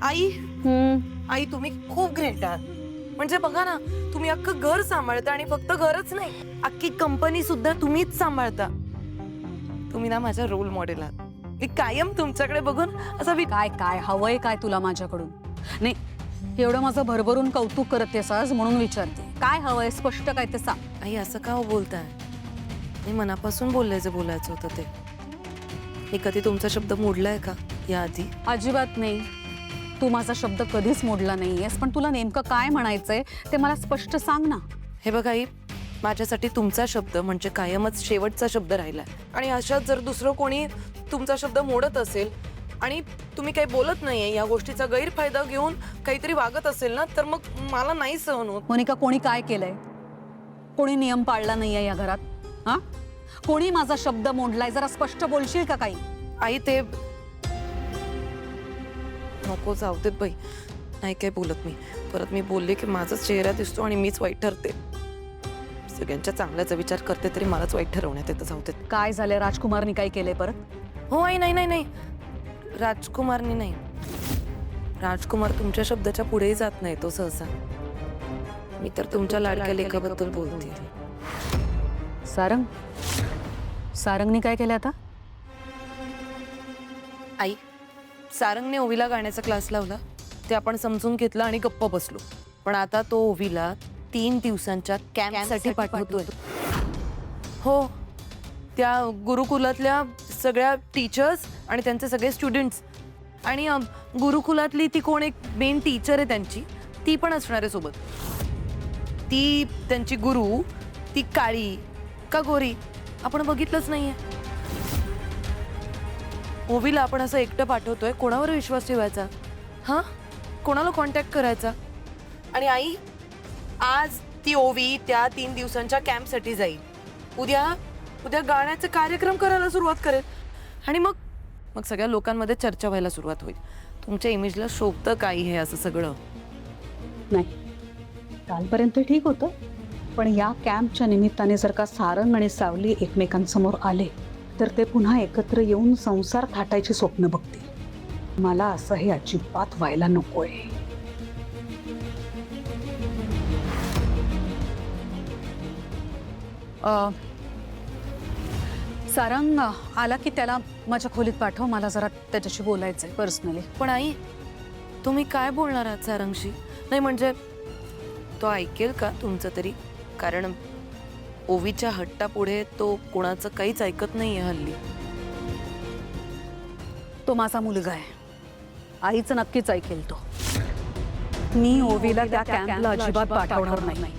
आई आई तुम्ही खूप ग्रेट आहात. म्हणजे बघा ना, तुम्ही अख्खं घर सांभाळता आणि फक्त घरच नाही, अख्खी कंपनी सुद्धा तुम्हीच सांभाळता. तुम्ही ना माझ्या रोल मॉडेल आहात. मी कायम तुमच्याकडे बघून असं काय काय हवंय काय तुला माझ्याकडून? नाही, एवढं माझं भरभरून कौतुक करतेस आज म्हणून विचारते. काय हवंय स्पष्ट काय ते सांग. आई असं का बोलताय? मी मनापासून बोलायचं होतं ते. मी कधी तुमचा शब्द मोडलाय का याआधी? अजिबात नाही. तू माझा शब्द कधीच मोडला नाहीयेस, पण तुला नेमकं काय म्हणायचंय ते मला स्पष्ट सांग ना. हे बघा आई, माझ्यासाठी तुमचा शब्द म्हणजे कायमच शेवटचा शब्द राहिलाय. आणि अशात जर दुसरं कोणी तुमचा शब्द मोडत असेल आणि तुम्ही काही बोलत नाहीये, या गोष्टीचा गैरफायदा घेऊन काहीतरी वागत असेल ना, तर मग मला नाही सहन होत. मोनिका, कोणी काय केलंय? कोणी नियम पाळला नाहीये या घरात? हा, कोणी माझा शब्द मोडलाय? जरा स्पष्ट बोलशील का काही? आई ते नको, जाऊ देत बाई. नाही काय बोलत मी. परत मी बोलले की माझाच चेहरा दिसतो आणि मीच वाईट ठरते. सगळ्यांच्या चांगल्याचा विचार करते तरी मलाच वाईट ठरवण्यात येतं. जाऊ देत. काय झालंय? राजकुमारनी काय केलंय परत? हो आई, नाही नाही नाही, राजकुमारनी नाही. राजकुमार तुमच्या शब्दाच्या पुढेही जात नाही तो सहसा. मी तर तुमच्या लाडक्या लेखाबद्दल बोलते. सारंग, सारंगनी काय केलं आता? आई, सारंगने ओवीला गाण्याचा क्लास लावला, ते आपण समजून घेतलं आणि गप्प बसलो. पण आता तो ओवीला 3 दिवसांच्या कॅम्पसाठी पाठवतोय. हो, त्या गुरुकुलातल्या सगळ्या टीचर्स आणि त्यांचे सगळे स्टुडंट्स आणि गुरुकुलातली ती कोण एक मेन टीचर आहे त्यांची, ती पण असणार आहे सोबत. ती त्यांची गुरु, ती काळी का गोरी आपण बघितलंच नाहीये. ओवीला आपण असं एकटं पाठवतोय, कोणावर विश्वास ठेवायचा? हा, कोणाला कॉन्टॅक्ट करायचा? आणि आई, आज ती ओवी त्या 3 दिवसांच्या कॅम्पसाठी जाईल. उद्या गाण्याचे कार्यक्रम करायला सुरुवात करेल आणि मग सगळ्या लोकांमध्ये चर्चा व्हायला सुरुवात होईल. तुमच्या इमेजला शोभतं काही हे असं सगळं? नाही, कालपर्यंत ठीक होतं, पण या कॅम्पच्या निमित्ताने जर का सारंग आणि सावली एकमेकांसमोर आले तर ते पुन्हा एकत्र येऊन संसार थाटायची स्वप्न बघतील. मला असं हे अजिबात व्हायला नकोय. सारंग आला की त्याला माझ्या खोलीत पाठव, मला जरा त्याच्याशी बोलायचंय पर्सनली. पण आई, तुम्ही काय बोलणार आहात सारंगशी? नाही म्हणजे तो ऐकेल का तुमचं तरी? कारण ओवीच्या हट्टापुढे तो कोणाचं काहीच ऐकत नाहीये हल्ली. तो माझा मुलगा आहे, आईचं नक्कीच ऐकेल तो. मी ओवीला त्या कॅम्पला अजिबात पाठवणार नाही.